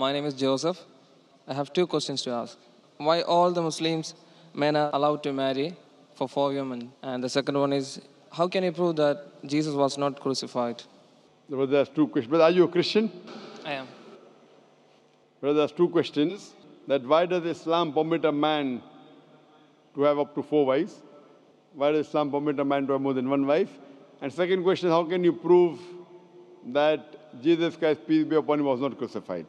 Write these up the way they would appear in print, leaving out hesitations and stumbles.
My name is Joseph. I have two questions to ask. Why all the Muslims men are allowed to marry for 4 women? And the second one is, how can you prove that Jesus was not crucified? Brother has two questions. Brother, are you a Christian? I am. Brother has two questions. That why does Islam permit a man to have up to 4 wives? Why does Islam permit a man to have more than one wife? And second question, how can you prove that Jesus Christ, peace be upon him, was not crucified?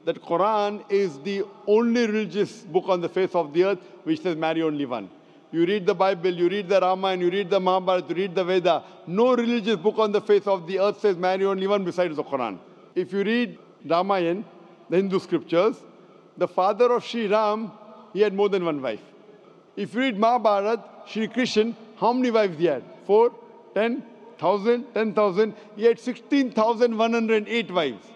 That Quran is the only religious book on the face of the earth which says marry only one. You read the Bible, you read the Ramayana, you read the Mahabharata, you read the Veda. No religious book on the face of the earth says marry only one besides the Quran. If you read Ramayana, the Hindu scriptures, the father of Shri Rama, he had more than one wife. If you read Mahabharata, Shri Krishna, how many wives he had? 4, 10, 1,000, 10,000. He had 16,108 wives.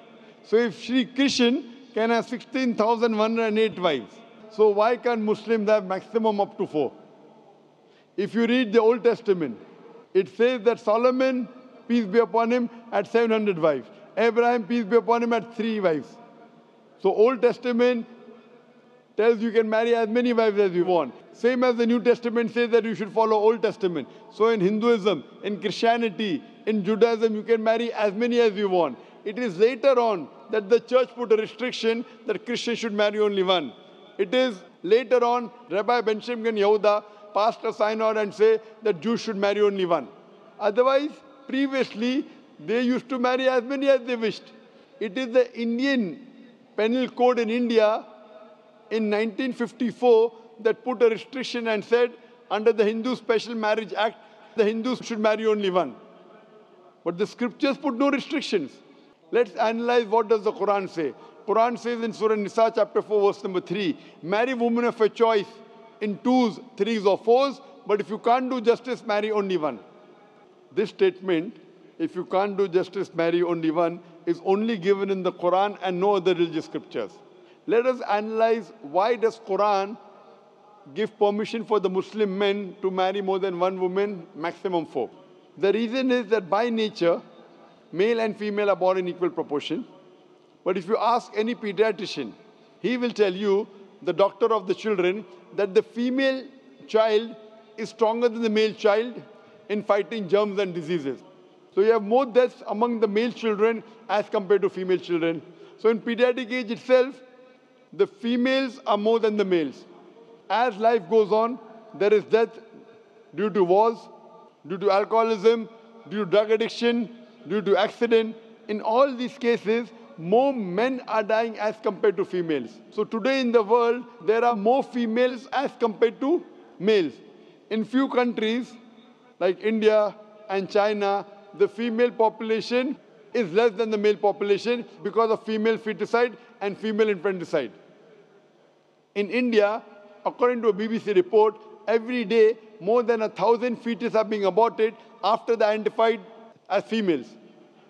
So if Shri Krishna can have 16,108 wives, so why can't Muslims have maximum up to 4? If you read the Old Testament, it says that Solomon, peace be upon him, had 700 wives. Abraham, peace be upon him, had 3 wives. So Old Testament tells you can marry as many wives as you want. Same as the New Testament says that you should follow Old Testament. So in Hinduism, in Christianity, in Judaism, you can marry as many as you want. It is later on that the church put a restriction that Christians should marry only one. It is later on, Rabbi Benjamin Yehuda passed a synod and say that Jews should marry only one. Otherwise, previously, they used to marry as many as they wished. It is the Indian penal code in India in 1954 that put a restriction and said under the Hindu Special Marriage Act, the Hindus should marry only one. But the scriptures put no restrictions. Let's analyze what does the Quran say. Quran says in Surah Nisa chapter 4 verse number 3, marry women of your choice in 2s, 3s or 4s, but if you can't do justice, marry only one. This statement, if you can't do justice, marry only one, is only given in the Quran and no other religious scriptures. Let us analyze why does Quran give permission for the Muslim men to marry more than one woman, maximum 4. The reason is that by nature, male and female are born in equal proportion. But if you ask any pediatrician, he will tell you, the doctor of the children, that the female child is stronger than the male child in fighting germs and diseases. So you have more deaths among the male children as compared to female children. So in pediatric age itself, the females are more than the males. As life goes on, there is death due to wars, due to alcoholism, due to drug addiction, due to accident. In all these cases, more men are dying as compared to females. So today in the world, there are more females as compared to males. In few countries, like India and China, the female population is less than the male population because of female feticide and female infanticide. In India, according to a BBC report, every day more than 1,000 fetuses are being aborted after they are identified as females.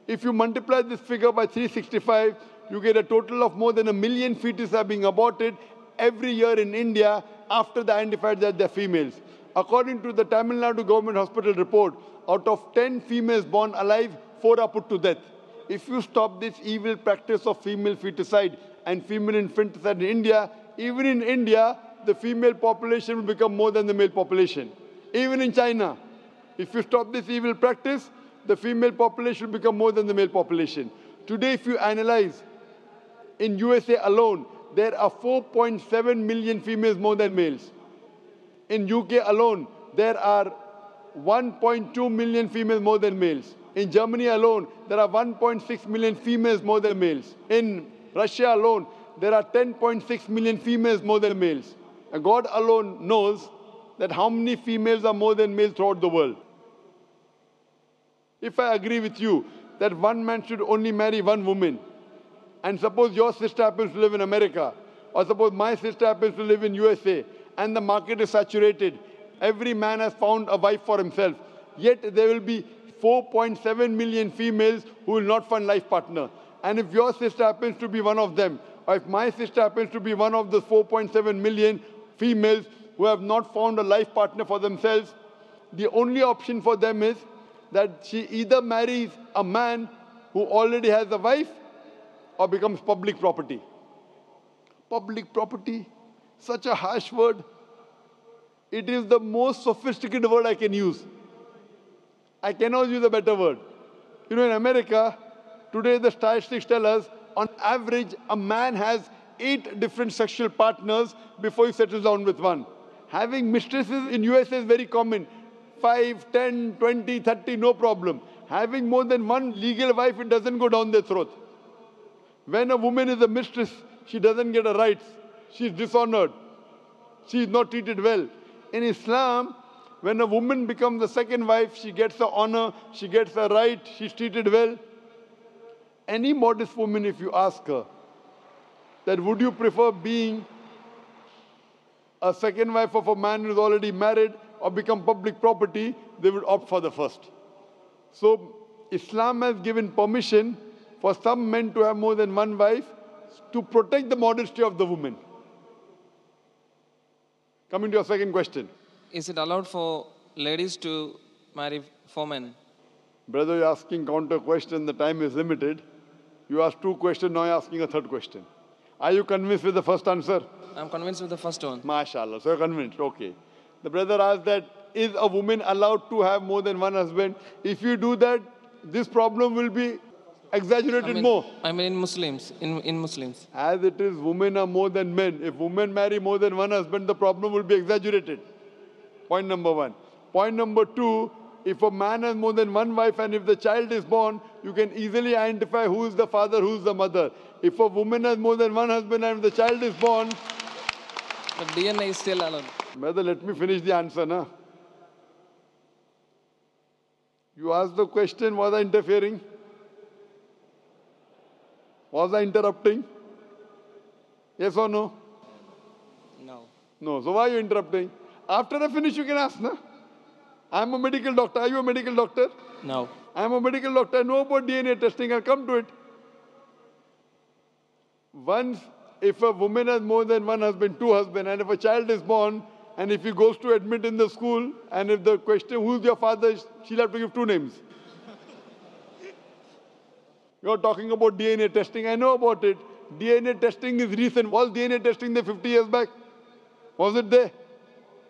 If you multiply this figure by 365, you get a total of more than 1 million fetuses are being aborted every year in India after they are identified that they are females. According to the Tamil Nadu government hospital report, out of 10 females born alive, 4 are put to death. If you stop this evil practice of female feticide and female infanticide in India, even in India, the female population will become more than the male population. Even in China, if you stop this evil practice, the female population will become more than the male population. Today, if you analyze, in USA alone, there are 4.7 million females more than males. In UK alone, there are 1.2 million females more than males. In Germany alone, there are 1.6 million females more than males. In Russia alone, there are 10.6 million females more than males. And God alone knows that how many females are more than males throughout the world. If I agree with you that one man should only marry one woman, and suppose your sister happens to live in America, or suppose my sister happens to live in USA, and the market is saturated, every man has found a wife for himself, yet there will be 4.7 million females who will not find life partner. And if your sister happens to be one of them, or if my sister happens to be one of the 4.7 million females who have not found a life partner for themselves, the only option for them is that she either marries a man who already has a wife, or becomes public property? Public property, such a harsh word. It is the most sophisticated word I can use. I cannot use a better word. You know, in America, today the statistics tell us, on average, a man has 8 different sexual partners before he settles down with one. Having mistresses in USA is very common. 5, 10, 20, 30, no problem. Having more than one legal wife, it doesn't go down their throat. When a woman is a mistress, she doesn't get her rights. She is dishonored. She is not treated well. In Islam, when a woman becomes the second wife, she gets her honor, she gets her right, she's treated well. Any modest woman, if you ask her, that would you prefer being a second wife of a man who is already married or become public property, they would opt for the first. So Islam has given permission for some men to have more than one wife to protect the modesty of the woman. Coming to your second question. Is it allowed for ladies to marry 4 men? Brother, you're asking counter question, the time is limited. You asked 2 questions, now you're asking a 3rd question. Are you convinced with the first answer? I'm convinced with the first one. MashaAllah, so you're convinced, okay. The brother asked that, is a woman allowed to have more than one husband? If you do that, this problem will be exaggerated more. I mean in Muslims, in Muslims. As it is, women are more than men. If women marry more than one husband, the problem will be exaggerated. Point number 1. Point number 2, if a man has more than one wife and if the child is born, you can easily identify who is the father, who is the mother. If a woman has more than one husband and if the child is born... But DNA is still allowed. Brother, let me finish the answer, na? You asked the question, was I interfering? Was I interrupting? Yes or no? No. No. So why are you interrupting? After I finish, you can ask, na? I'm a medical doctor. Are you a medical doctor? No. I'm a medical doctor. I know about DNA testing. I'll come to it. Once, if a woman has more than one husband, 2 husbands, and if a child is born, and if he goes to admit in the school, and if the question, who's your father, she'll have to give 2 names. You're talking about DNA testing. I know about it. DNA testing is recent. Was DNA testing there 50 years back? Was it there?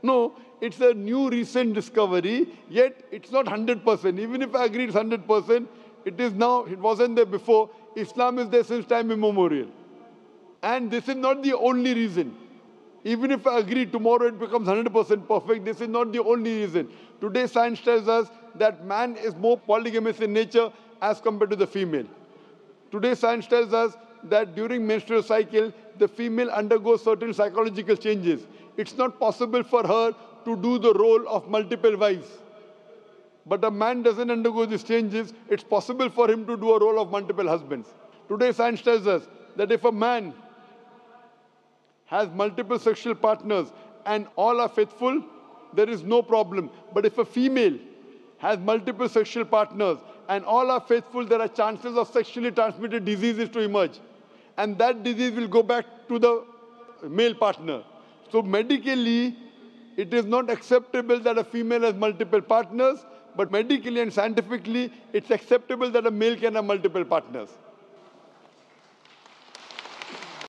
No. It's a new recent discovery, yet it's not 100%. Even if I agree it's 100%, it is now, it wasn't there before. Islam is there since time immemorial. And this is not the only reason. Even if I agree tomorrow it becomes 100% perfect, this is not the only reason. Today science tells us that man is more polygamous in nature as compared to the female. Today science tells us that during menstrual cycle, the female undergoes certain psychological changes. It's not possible for her to do the role of multiple wives. But a man doesn't undergo these changes. It's possible for him to do a role of multiple husbands. Today science tells us that if a man has multiple sexual partners and all are faithful, there is no problem. But if a female has multiple sexual partners and all are faithful, there are chances of sexually transmitted diseases to emerge. And that disease will go back to the male partner. So medically, it is not acceptable that a female has multiple partners, but medically and scientifically, it's acceptable that a male can have multiple partners.